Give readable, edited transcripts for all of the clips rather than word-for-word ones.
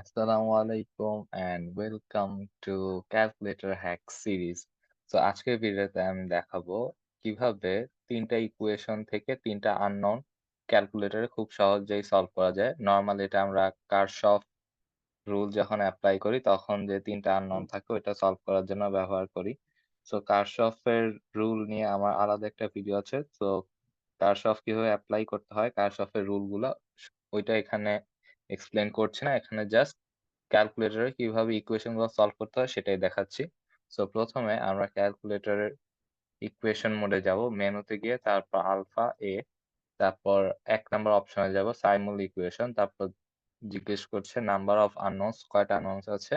আসসালামু আলাইকুম and welcome to calculator hack series. তো আজকের ভিডিওতে আমি দেখাবো কিভাবে তিনটা ইকুয়েশন থেকে তিনটা আননোন ক্যালকুলেটরে খুব সহজেই সলভ করা যায়। নরমালি এটা আমরা কারশফ রুল যখন অ্যাপ্লাই করি তখন যে তিনটা আননোন থাকে ওইটা সলভ করার জন্য ব্যবহার করি। সো কারশফের রুল নিয়ে আমার আলাদা একটা ভিডিও আছে। তো কারশফ কিভাবে অ্যাপ্লাই করতে হয়, কারশফের রুলগুলা ওইটা এখানে এক্সপ্লেইন করছি না। এখানে জাস্ট ক্যালকুলেটরে কিভাবে ইকুয়েশন গুলো সলভ করতে হয় সেটাই দেখাচ্ছি। সো প্রথমে আমরা ক্যালকুলেটরের ইকুয়েশন মোডে যাব। মেনুতে গিয়ে তারপর আলফা এ, তারপর ১ নাম্বার অপশনে যাব সাইমুল ইকুয়েশন। তারপর জিজ্ঞেস করছে নাম্বার অফ আননোনস, কয়টা আননোনস আছে?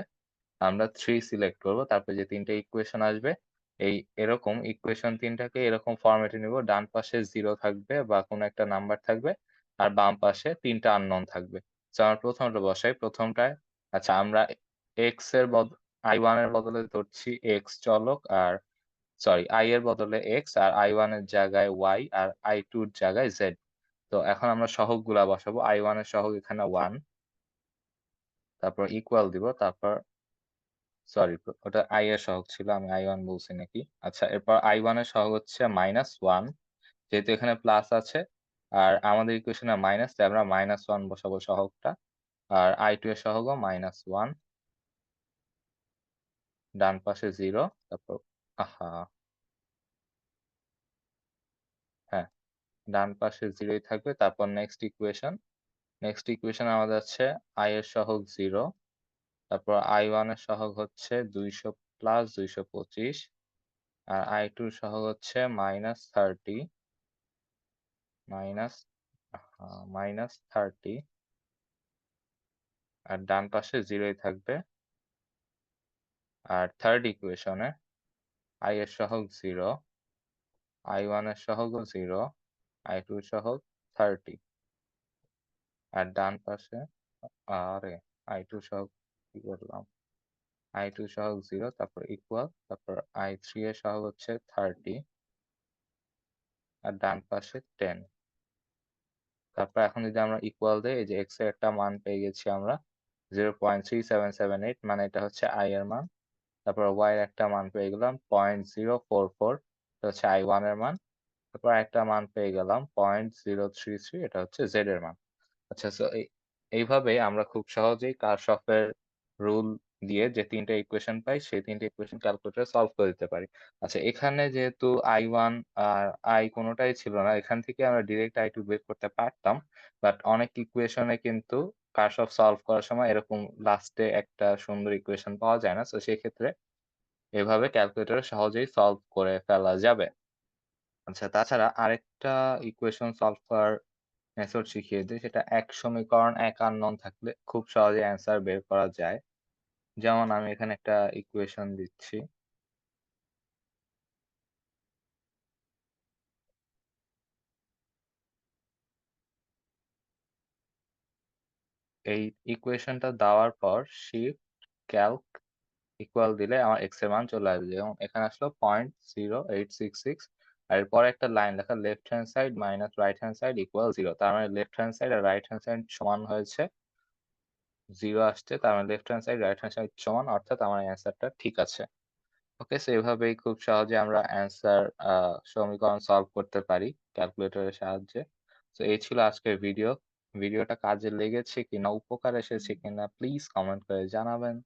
আমরা 3 সিলেক্ট করব। তারপর যে ৩ টা ইকুয়েশন আসবে, এরকম ইকুয়েশন ৩ টাকে এরকম ফরম্যাটে নিব। ডান পাশে 0 থাকবে বা কোনো একটা নাম্বার থাকবে। আর বাম পাশে ৩ টা আননোন থাকবে। সো আমরা প্রথমটা বসাই। প্রথমটায় আচ্ছা আমরা x এর i1 এর বদলে ধরছি x চলক, আর i এর বদলে x, আর i1 এর জায়গায় y, আর i2 এর জায়গায় z। তো এখন আমরা সহগগুলা বসাবো। i1 এর সহগ এখানে 1, তারপর ইকুয়াল দিব, তারপর সরি ওটা i এর সহগ ছিল, আমি i1 বলছি নাকি? আচ্ছা এরপর i1 এর সহগ হচ্ছে -1, যেহেতু এখানে প্লাস আছে আর আমাদের ইকুয়েশনে মাইনাস, তাই আমরা -1 বসাবো সহগটা। আর i2 এর সহগও -1, ডান পাশে 0, তারপর হ্যাঁ, ডান পাশে 0 ই থাকবে। তারপর নেক্সট ইকুয়েশন আমাদের আছে i এর সহগ 0, তারপর i1 এর সহগ হচ্ছে 200 প্লাস 225, আর i2 এর সহগ হচ্ছে -30 মাইনাস -30, আর ডান পাশে 0 ই থাকবে। আর থার্ড ইকুয়েশনে i এর সহগ 0, i1 এর সহগও 0, i2 এর সহগ 30, আর ডান পাশে আরে i2 সহগ কি করলাম? i2 সহগ 0, তারপর ইকুয়াল, তারপর i3 এর সহগ হচ্ছে 30, আর ডান পাশে 10। তারপর এখন যদি আমরা ইকুয়াল দেই, এই যে x এর একটা মান পেয়ে গেছি আমরা 0.3778, মানে এটা হচ্ছে i এর মান। তারপর y এর একটা মান পেয়ে গেলাম 0.044, এটা হচ্ছে i1 এর মান। তারপর একটা মান পেয়ে গেলাম 0.033, এটা হচ্ছে z এর মান। আচ্ছা, সো এইভাবে আমরা খুব সহজেই কারশফের রুল দিয়ে যে ৩ টা ইকুয়েশন পাই, সেই ৩ টা ইকুয়েশন ক্যালকুলেটরে সলভ করে দিতে পারি। আচ্ছা এখানে যেহেতু i1 আর i কোনটাই ছিল না, এখান থেকে আমরা ডিরেক্ট i2 বের করতে পারতাম। বাট অনেক ইকুয়েশনে কিন্তু কারশফ সলভ করার সময় এরকম লাস্টে একটা সুন্দর ইকুয়েশন পাওয়া যায় না। সো সেক্ষেত্রে এভাবে ক্যালকুলেটরে সহজেই সলভ করে ফেলা যাবে। আচ্ছা তাছাড়া আরেকটা ইকুয়েশন সলভ করার মেথড শিখিয়ে দিই, সেটা এক সমীকরণ এক আননোন থাকলে খুব সহজে অ্যান্সার বের করা যায়। যেমন আমি এখানে একটা ইকুয়েশন দিচ্ছি। এই ইকুয়েশনটা দেওয়ার পর শিফট ক্যালক ইকুয়াল দিলে আমার x এর মান চলে আসবে। যেমন এখানে আসলো 0.0866, আর এরপরে একটা লাইন লেখা left hand side minus right hand side equal 0। তার মানে লেফট হ্যান্ড সাইড আর রাইট হ্যান্ড সাইড সমান হয়েছে, 0 আসছে, তার মানে left hand side right hand side সমান, অর্থাৎ আমার অ্যান্সারটা ঠিক আছে। ওকে, সো এভাবেই খুব সহজে আমরা অ্যান্সার সমীকরণ সলভ করতে পারি ক্যালকুলেটরের সাহায্যে। তো এই ছিল আজকের ভিডিও। ভিডিওটা কাজে লেগেছে কিনা, উপকার এসেছে কিনা প্লিজ কমেন্ট করে জানাবেন।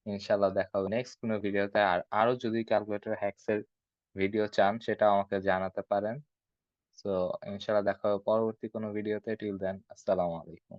ইনশাআল্লাহ দেখা হবে নেক্সট কোনো ভিডিওতে। আর আরো যদি ক্যালকুলেটর হ্যাকস এর ভিডিও চান সেটাও আমাকে জানাতে পারেন। সো ইনশাআল্লাহ দেখা হবে পরবর্তী কোনো ভিডিওতে। টিল দেন আসসালামু আলাইকুম।